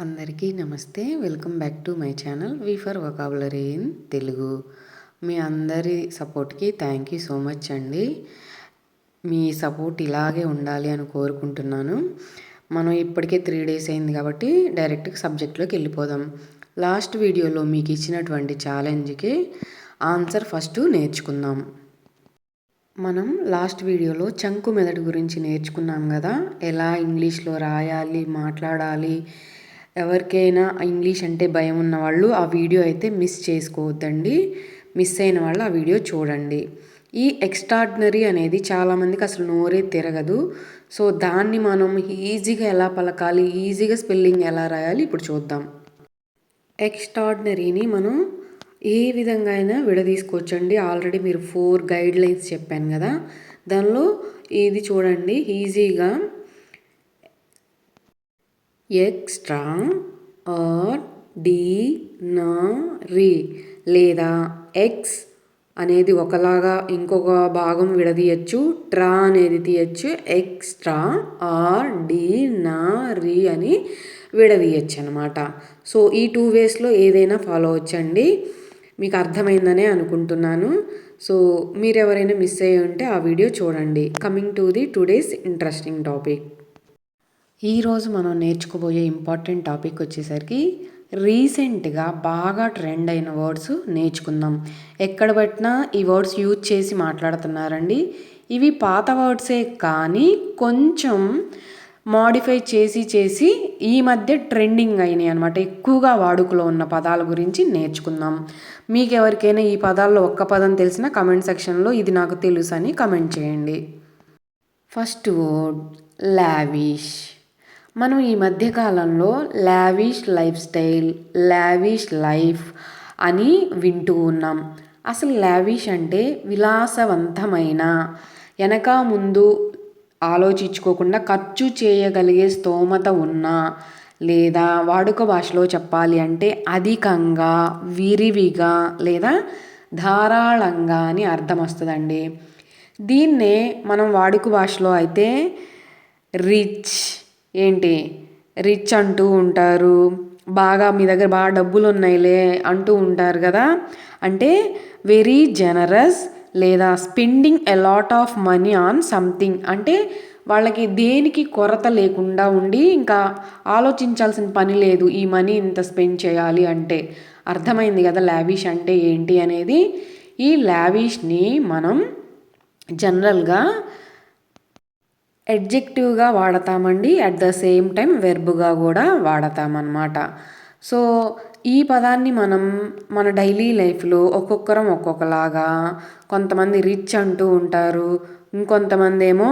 అందరికీ నమస్తే. Welcome back to my channel V for vocabulary in Telugu. మీ అందరి సపోర్ట్కి థ్యాంక్ యూ సో మచ్ అండి. మీ సపోర్ట్ ఇలాగే ఉండాలి అని కోరుకుంటున్నాను. మనం ఇప్పటికే 3 days అయింది కాబట్టి డైరెక్ట్గా సబ్జెక్ట్లోకి వెళ్ళిపోదాం. లాస్ట్ వీడియోలో మీకు ఇచ్చినటువంటి ఛాలెంజ్కి ఆన్సర్ ఫస్ట్ నేర్చుకుందాం. మనం లాస్ట్ వీడియోలో చంకు మెదడు గురించి నేర్చుకున్నాం కదా, ఎలా ఇంగ్లీష్లో రాయాలి, మాట్లాడాలి. ఎవరికైనా ఇంగ్లీష్ అంటే భయం ఉన్న వాళ్ళు ఆ వీడియో అయితే మిస్ చేసుకోవద్దండి. మిస్ అయిన వాళ్ళు ఆ వీడియో చూడండి. ఈ ఎక్స్ట్రాడినరీ అనేది చాలామందికి అసలు నోరే తిరగదు. సో దాన్ని మనం ఈజీగా ఎలా పలకాలి, ఈజీగా స్పెల్లింగ్ ఎలా రాయాలి ఇప్పుడు చూద్దాం. ఎక్స్ట్రాడినరీని మనం ఏ విధంగా అయినా విడదీసుకోవచ్చండి. ఆల్రెడీ మీరు 4 గైడ్లైన్స్ చెప్పాను కదా, దానిలో ఇది చూడండి. ఈజీగా ఎక్స్ట్రా ఆర్డినరీ లేదా ఎక్స్ అనేది ఒకలాగా ఇంకొక భాగం విడదీయచ్చు, ట్రా అనేది తీయచ్చు, ఎక్స్ట్రా ఆర్డినరీ అని విడదీయచ్చు అనమాట. సో ఈ 2 waysలో ఏదైనా ఫాలో వచ్చండి. మీకు అర్థమైందనే అనుకుంటున్నాను. సో మీరు ఎవరైనా మిస్ అయ్యి ఉంటే ఆ వీడియో చూడండి. Coming to the today's interesting topic. ఈరోజు మనం నేర్చుకోబోయే ఇంపార్టెంట్ టాపిక్ వచ్చేసరికి రీసెంట్గా బాగా ట్రెండ్ అయిన వర్డ్స్ నేర్చుకుందాం. ఎక్కడ పట్టినా ఈ వర్డ్స్ యూజ్ చేసి మాట్లాడుతున్నారండి. ఇవి పాత వర్డ్సే కానీ కొంచెం మాడిఫై చేసి ఈ మధ్య ట్రెండింగ్ అయినాయి అనమాట. ఎక్కువగా వాడుకలో ఉన్న పదాల గురించి నేర్చుకుందాం. మీకు ఎవరికైనా ఈ పదాల్లో ఒక్క పదం తెలిసినా కమెంట్ సెక్షన్లో ఇది నాకు తెలుసు అని కమెంట్ చేయండి. First word lavish. మనం ఈ మధ్యకాలంలో lavish life style, lavish life అని వింటూ ఉన్నాం. అసలు లావిష్ అంటే విలాసవంతమైన, వెనక ముందు ఆలోచించుకోకుండా ఖర్చు చేయగలిగే స్తోమత ఉన్న, లేదా వాడుక భాషలో చెప్పాలి అంటే అధికంగా, విరివిగా లేదా ధారాళంగా అని అర్థం వస్తుందండి. దీన్నే మనం వాడుక భాషలో అయితే రిచ్ అంటూ ఉంటారు. బాగా మీ దగ్గర బాగా డబ్బులు ఉన్నాయిలే అంటూ ఉంటారు కదా. అంటే వెరీ జనరస్ లేదా spending a lot of money on something. అంటే వాళ్ళకి దేనికి కొరత లేకుండా ఉండి ఇంకా ఆలోచించాల్సిన పని లేదు, ఈ మనీ ఇంత స్పెండ్ చేయాలి అంటే. అర్థమైంది కదా లావిష్ అంటే ఏంటి అనేది. ఈ లావిష్ని మనం జనరల్గా ఎడ్జెక్టివ్గా వాడతామండి. అట్ ద సేమ్ టైం వెర్బ్గా కూడా వాడతామన్నమాట. సో ఈ పదాన్ని మనం మన డైలీ లైఫ్లో ఒక్కొక్కరం ఒక్కొక్కలాగా, కొంతమంది రిచ్ అంటూ ఉంటారు, ఇంకొంతమంది ఏమో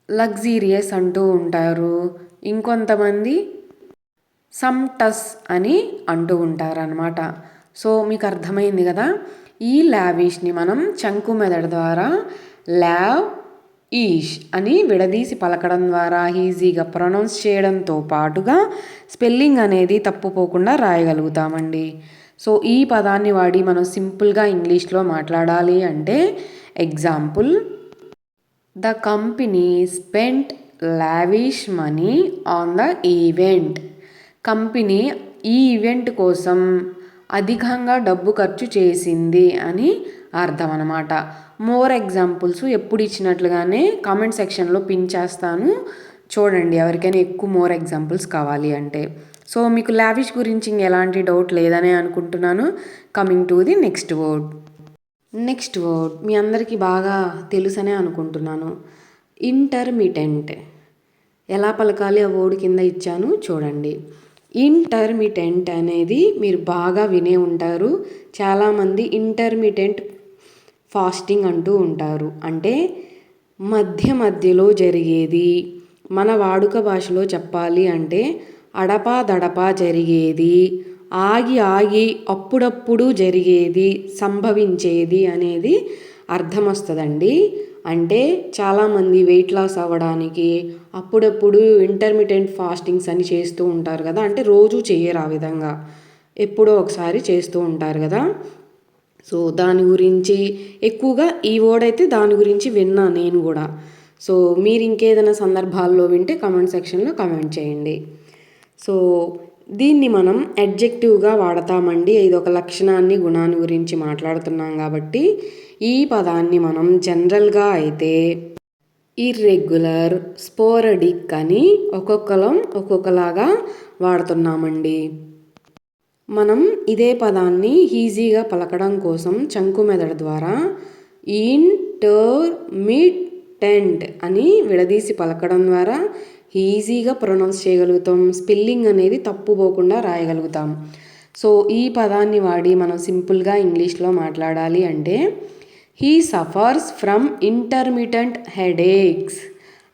లగ్జీరియస్ అంటూ ఉంటారు, ఇంకొంతమంది సమ్టస్ అని అంటూ ఉంటారనమాట. సో మీకు అర్థమైంది కదా. ఈ లావిష్ని మనం చంకు మెదడు ద్వారా లావ్ ఈష్ అని విడదీసి పలకడం ద్వారా ఈజీగా ప్రొనౌన్స్ చేయడంతో పాటుగా స్పెల్లింగ్ అనేది తప్పుపోకుండా రాయగలుగుతామండి. సో ఈ పదాన్ని వాడి మనం సింపుల్గా ఇంగ్లీష్లో మాట్లాడాలి అంటే example, the company spent lavish money on the event. Company ఈ ఈవెంట్ కోసం అధికంగా డబ్బు ఖర్చు చేసింది అని అర్థం అన్నమాట. మోర్ ఎగ్జాంపుల్స్ ఎప్పుడు ఇచ్చినట్లుగానే కామెంట్ సెక్షన్లో పిన్ చేస్తాను, చూడండి ఎవరికైనా ఎక్కువ మోర్ ఎగ్జాంపుల్స్ కావాలి అంటే. సో మీకు లావిష్ గురించి ఎలాంటి డౌట్ లేదనే అనుకుంటున్నాను. Coming to the next word మీ అందరికీ బాగా తెలుసనే అనుకుంటున్నాను. ఇంటర్మిటెంట్. ఎలా పలకాలి ఆ వర్డ్ కింద ఇచ్చాను చూడండి. ఇంటర్మిటెంట్ అనేది మీరు బాగా వినే ఉంటారు. చాలామంది ఇంటర్మిటెంట్ ఫాస్టింగ్ అంటూ ఉంటారు. అంటే మధ్యలో జరిగేది. మన వాడుక భాషలో చెప్పాలి అంటే అడపాదడపా జరిగేది, ఆగి అప్పుడప్పుడు జరిగేది, సంభవించేది అనేది అర్థం వస్తుందండి. అంటే చాలామంది వెయిట్ లాస్ అవ్వడానికి అప్పుడప్పుడు ఇంటర్మిటెంట్ ఫాస్టింగ్స్ అని చేస్తూ ఉంటారు కదా. అంటే రోజు చేయరు, ఆ విధంగా ఎప్పుడో ఒకసారి చేస్తూ ఉంటారు కదా. సో దాని గురించి ఎక్కువగా ఈ వర్డ్ అయితే దాని గురించి విన్నా నేను కూడా. సో మీరు ఇంకేదైనా సందర్భాల్లో వింటే కామెంట్ సెక్షన్లో కామెంట్ చేయండి. సో దీన్ని మనం అడ్జెక్టివ్గా వాడతామండి. ఇది ఒక లక్షణాన్ని గుణాన్ని గురించి మాట్లాడుతున్నాం కాబట్టి ఈ పదాన్ని మనం జనరల్గా అయితే ఇర్రెగ్యులర్, స్పోరడిక్ అని ఒక్కొక్కరం ఒక్కొక్కలాగా వాడుతున్నామండి. మనం ఇదే పదాన్ని ఈజీగా పలకడం కోసం చంకు మెదడు ద్వారా ఇంటర్మిటెంట్ అని విడదీసి పలకడం ద్వారా ఈజీగా ప్రొనౌన్స్ చేయగలుగుతాం. స్పెల్లింగ్ అనేది తప్పుపోకుండా రాయగలుగుతాం. సో ఈ పదాన్ని వాడి మనం సింపుల్గా ఇంగ్లీష్లో మాట్లాడాలి అంటే he suffers from intermittent headaches.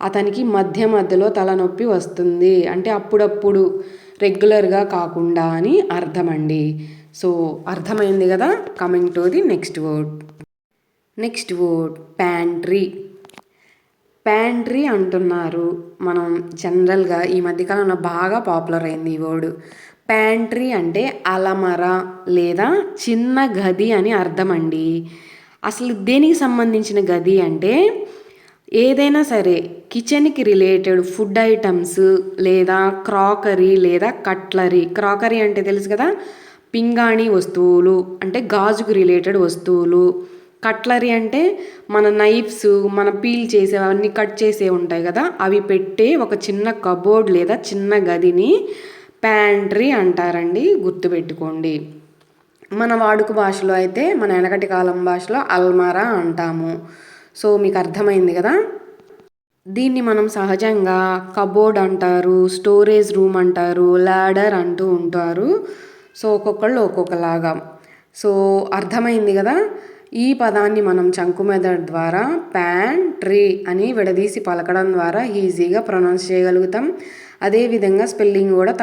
అతనికి మధ్య మధ్యలో తలనొప్పి వస్తుంది అంటే అప్పుడప్పుడు, రెగ్యులర్గా కాకుండా అని అర్థమండి. సో అర్థమైంది కదా. Coming to the next word. Pantry. Pantry అంటున్నారు. మనం జనరల్గా ఈ మధ్యకాలంలో బాగా పాపులర్ అయింది ఈ వర్డ్. ప్యాంట్రీ అంటే అలమర లేదా చిన్న గది అని అర్థం అండి. అసలు దేనికి సంబంధించిన గది అంటే ఏదైనా సరే కిచెన్కి రిలేటెడ్ ఫుడ్ ఐటమ్స్ లేదా క్రాకరీ లేదా కట్లరీ. క్రాకరీ అంటే తెలుసు కదా, పింగాణి వస్తువులు అంటే గాజుకు రిలేటెడ్ వస్తువులు. కట్లరీ అంటే మన నైఫ్స్, మన పీల్ చేసే అవన్నీ కట్ చేసే ఉంటాయి కదా, అవి పెట్టే ఒక చిన్న కబోర్డ్ లేదా చిన్న గదిని ప్యాంట్రీ అంటారండి. గుర్తుపెట్టుకోండి. మన వాడుక భాషలో అయితే మన వెనకటి కాలం భాషలో అల్మారా అంటాము. సో మీకు అర్థమైంది కదా. దీన్ని మనం సహజంగా కబోర్డ్ అంటారు, స్టోరేజ్ రూమ్ అంటారు, ల్యాడర్ అంటూ ఉంటారు. సో ఒక్కొక్కళ్ళు ఒక్కొక్కలాగా. సో అర్థమైంది కదా. ఈ పదాన్ని మనం చంకు మెథడ్ ద్వారా ప్యాంట్రీ అని విడదీసి పలకడం ద్వారా ఈజీగా ప్రొనౌన్స్ చేయగలుగుతాం. అదేవిధంగా స్పెల్లింగ్ కూడా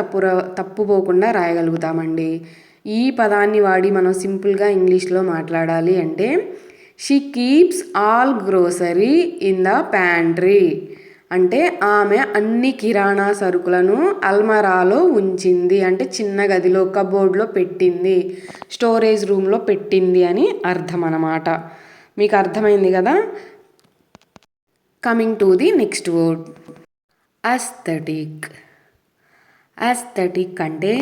తప్పుపోకుండా రాయగలుగుతామండి. ఈ పదాన్ని వాడి మనం సింపుల్గా ఇంగ్లీష్లో మాట్లాడాలి అంటే she keeps all grocery in the pantry. అంటే ఆమె అన్ని కిరాణా సరుకులను అల్మరాలో ఉంచింది అంటే చిన్న గదిలో కబోర్డ్లో పెట్టింది, స్టోరేజ్ రూమ్లో పెట్టింది అని అర్థం అన్నమాట. మీకు అర్థమైంది కదా. Coming to the next word. Aesthetic. Aesthetic అంటే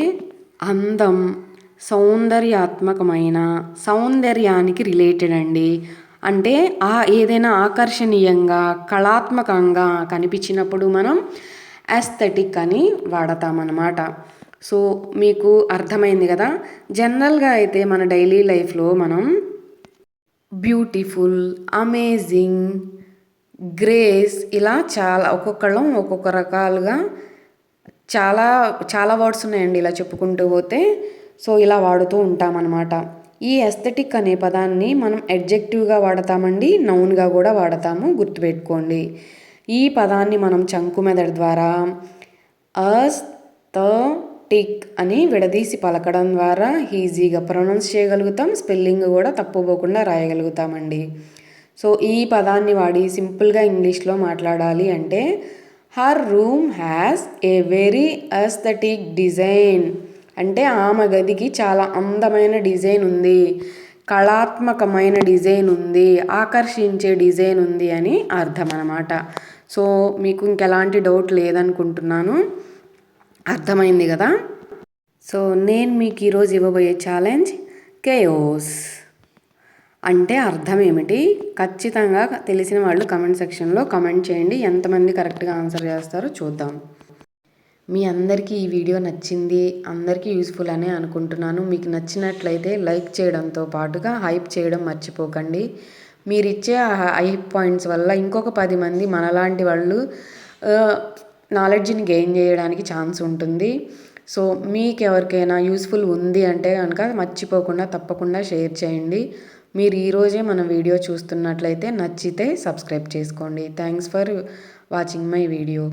అందం, సౌందర్యాత్మకమైన, సౌందర్యానికి రిలేటెడ్ అండి. అంటే ఏదైనా ఆకర్షణీయంగా కళాత్మకంగా కనిపించినప్పుడు మనం అస్థెటిక్ అని వాడతామన్నమాట. సో మీకు అర్థమైంది కదా. జనరల్గా అయితే మన డైలీ లైఫ్లో మనం బ్యూటిఫుల్, అమేజింగ్, గ్రేస్ ఇలా చాలా ఒక్కొక్కళ్ళం ఒక్కొక్క రకాలుగా చాలా చాలా వర్డ్స్ ఉన్నాయండి ఇలా చెప్పుకుంటూ పోతే. సో ఇలా వాడుతూ ఉంటామన్నమాట. ఈ ఎస్థెటిక్ అనే పదాన్ని మనం అడ్జెక్టివ్గా వాడతామండి, నౌన్గా కూడా వాడతాము. గుర్తుపెట్టుకోండి. ఈ పదాన్ని మనం చంకు మెథడ్ ద్వారా అస్థెటిక్ అని విడదీసి పలకడం ద్వారా ఈజీగా ప్రొనౌన్స్ చేయగలుగుతాం. స్పెల్లింగ్ కూడా తప్పుపోకుండా రాయగలుగుతామండి. సో ఈ పదాన్ని వాడి సింపుల్గా ఇంగ్లీష్లో మాట్లాడాలి అంటే her room has a very aesthetic design. అంటే ఆమె గదికి చాలా అందమైన డిజైన్ ఉంది, కళాత్మకమైన డిజైన్ ఉంది, ఆకర్షించే డిజైన్ ఉంది అని అర్థం అన్నమాట. సో మీకు ఇంకెలాంటి డౌట్ లేదనుకుంటున్నాను. అర్థమైంది కదా. సో నేను మీకు ఈరోజు ఇవ్వబోయే ఛాలెంజ్ కేయోస్ అంటే అర్థం ఏమిటి ఖచ్చితంగా తెలిసిన వాళ్ళు కమెంట్ సెక్షన్లో కమెంట్ చేయండి. ఎంతమంది కరెక్ట్గా ఆన్సర్ చేస్తారో చూద్దాం. మీ అందరికీ ఈ వీడియో నచ్చింది, అందరికీ యూస్ఫుల్ అనే అనుకుంటున్నాను. మీకు నచ్చినట్లయితే లైక్ చేయడంతో పాటుగా హైప్ చేయడం మర్చిపోకండి. మీరు ఇచ్చే హైప్ పాయింట్స్ వల్ల ఇంకొక 10 మంది మనలాంటి వాళ్ళు నాలెడ్జ్ని గెయిన్ చేయడానికి ఛాన్స్ ఉంటుంది. సో మీకు ఎవరికైనా యూస్ఫుల్ ఉంది అంటే కనుక మర్చిపోకుండా తప్పకుండా షేర్ చేయండి. మీరు ఈరోజే మన వీడియో చూస్తున్నట్లయితే నచ్చితే సబ్స్క్రైబ్ చేసుకోండి. Thanks for watching my video.